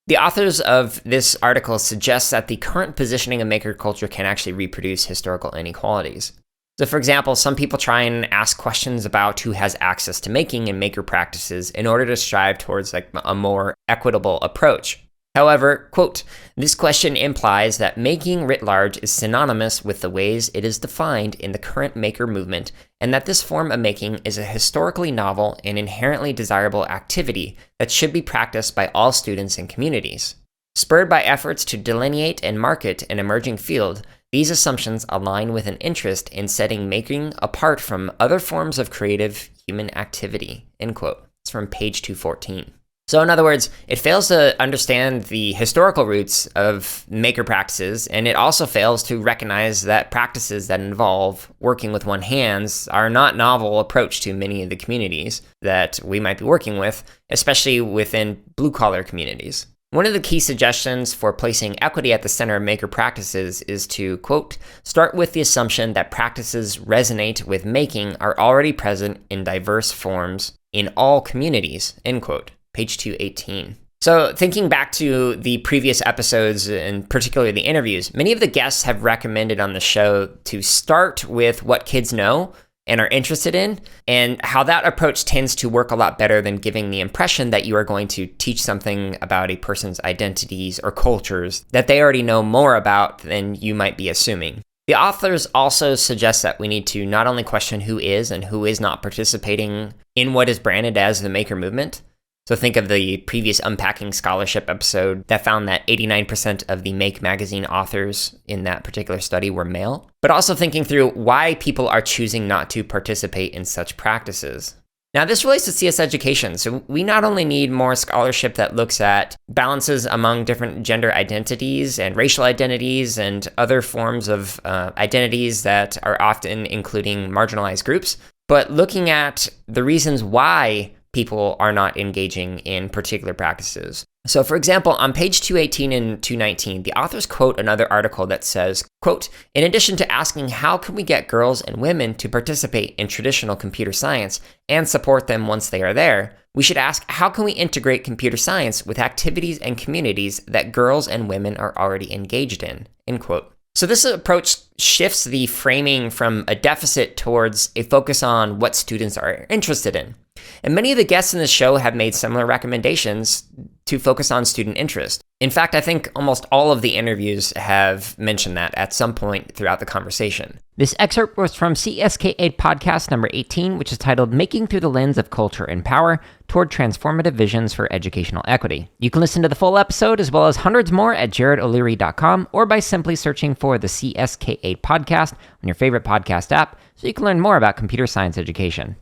The authors of this article suggest that the current positioning of maker culture can actually reproduce historical inequalities. So for example, some people try and ask questions about who has access to making and maker practices in order to strive towards a more equitable approach. However, quote, this question implies that making writ large is synonymous with the ways it is defined in the current maker movement, and that this form of making is a historically novel and inherently desirable activity that should be practiced by all students and communities. Spurred by efforts to delineate and market an emerging field, these assumptions align with an interest in setting making apart from other forms of creative human activity, end quote. It's from page 214. So in other words, it fails to understand the historical roots of maker practices, and it also fails to recognize that practices that involve working with one's hands are not novel approach to many of the communities that we might be working with, especially within blue-collar communities. One of the key suggestions for placing equity at the center of maker practices is to, quote, start with the assumption that practices resonate with making are already present in diverse forms in all communities, end quote. Page 218. So thinking back to the previous episodes, and particularly the interviews, many of the guests have recommended on the show to start with what kids know and are interested in, and how that approach tends to work a lot better than giving the impression that you are going to teach something about a person's identities or cultures that they already know more about than you might be assuming. The authors also suggest that we need to not only question who is and who is not participating in what is branded as the maker movement. So think of the previous Unpacking Scholarship episode that found that 89% of the Make magazine authors in that particular study were male, but also thinking through why people are choosing not to participate in such practices. Now, this relates to CS education. So we not only need more scholarship that looks at balances among different gender identities and racial identities and other forms of identities that are often including marginalized groups, but looking at the reasons why people are not engaging in particular practices. So for example, on page 218 and 219, the authors quote another article that says, quote, in addition to asking how can we get girls and women to participate in traditional computer science and support them once they are there, we should ask how can we integrate computer science with activities and communities that girls and women are already engaged in, end quote. So this approach shifts the framing from a deficit towards a focus on what students are interested in. And many of the guests in this show have made similar recommendations to focus on student interest. In fact, I think almost all of the interviews have mentioned that at some point throughout the conversation. This excerpt was from CSK8 podcast number 18, which is titled Making Through the Lens of Culture and Power Toward Transformative Visions for Educational Equity. You can listen to the full episode as well as hundreds more at jaredoleary.com or by simply searching for the CSK8 podcast on your favorite podcast app so you can learn more about computer science education.